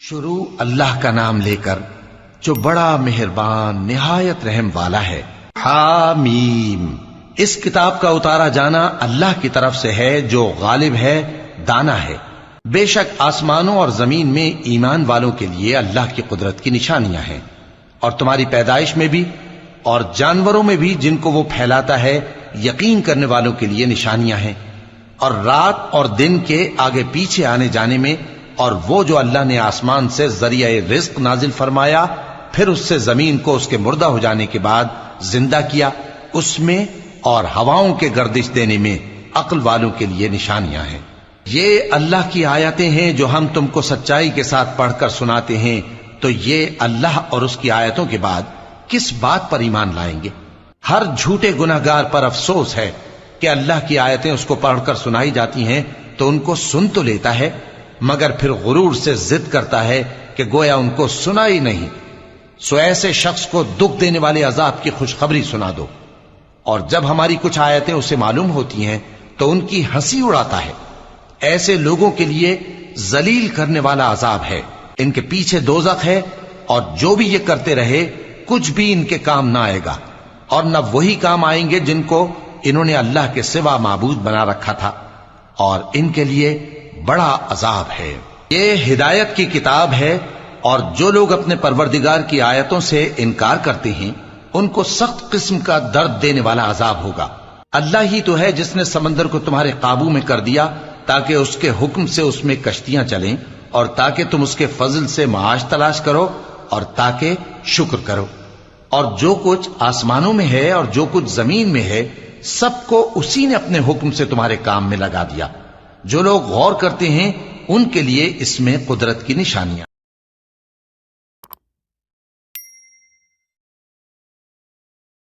شروع اللہ کا نام لے کر جو بڑا مہربان نہایت رحم والا ہے۔ حامیم، اس کتاب کا اتارا جانا اللہ کی طرف سے ہے جو غالب ہے، دانا ہے۔ بے شک آسمانوں اور زمین میں ایمان والوں کے لیے اللہ کی قدرت کی نشانیاں ہیں، اور تمہاری پیدائش میں بھی اور جانوروں میں بھی جن کو وہ پھیلاتا ہے یقین کرنے والوں کے لیے نشانیاں ہیں، اور رات اور دن کے آگے پیچھے آنے جانے میں، اور وہ جو اللہ نے آسمان سے ذریعہ رزق نازل فرمایا پھر اس سے زمین کو اس کے مردہ ہو جانے کے بعد زندہ کیا، اس میں اور ہواؤں کے گردش دینے میں عقل والوں کے لیے نشانیاں ہیں۔ یہ اللہ کی آیتیں ہیں جو ہم تم کو سچائی کے ساتھ پڑھ کر سناتے ہیں، تو یہ اللہ اور اس کی آیتوں کے بعد کس بات پر ایمان لائیں گے؟ ہر جھوٹے گناہگار پر افسوس ہے کہ اللہ کی آیتیں اس کو پڑھ کر سنائی جاتی ہیں تو ان کو سن تو لیتا ہے، مگر پھر غرور سے ضد کرتا ہے کہ گویا ان کو سنا ہی نہیں۔ سو ایسے شخص کو دکھ دینے والے عذاب کی خوشخبری سنا دو، اور جب ہماری کچھ آیتیں اسے معلوم ہوتی ہیں تو ان کی ہنسی اڑاتا ہے۔ ایسے لوگوں کے لیے ذلیل کرنے والا عذاب ہے، ان کے پیچھے دوزخ ہے، اور جو بھی یہ کرتے رہے کچھ بھی ان کے کام نہ آئے گا، اور نہ وہی کام آئیں گے جن کو انہوں نے اللہ کے سوا معبود بنا رکھا تھا، اور ان کے لیے بڑا عذاب ہے۔ یہ ہدایت کی کتاب ہے، اور جو لوگ اپنے پروردگار کی آیتوں سے انکار کرتے ہیں ان کو سخت قسم کا درد دینے والا عذاب ہوگا۔ اللہ ہی تو ہے جس نے سمندر کو تمہارے قابو میں کر دیا تاکہ اس کے حکم سے اس میں کشتیاں چلیں، اور تاکہ تم اس کے فضل سے معاش تلاش کرو، اور تاکہ شکر کرو۔ اور جو کچھ آسمانوں میں ہے اور جو کچھ زمین میں ہے سب کو اسی نے اپنے حکم سے تمہارے کام میں لگا دیا۔ جو لوگ غور کرتے ہیں ان کے لیے اس میں قدرت کی نشانیاں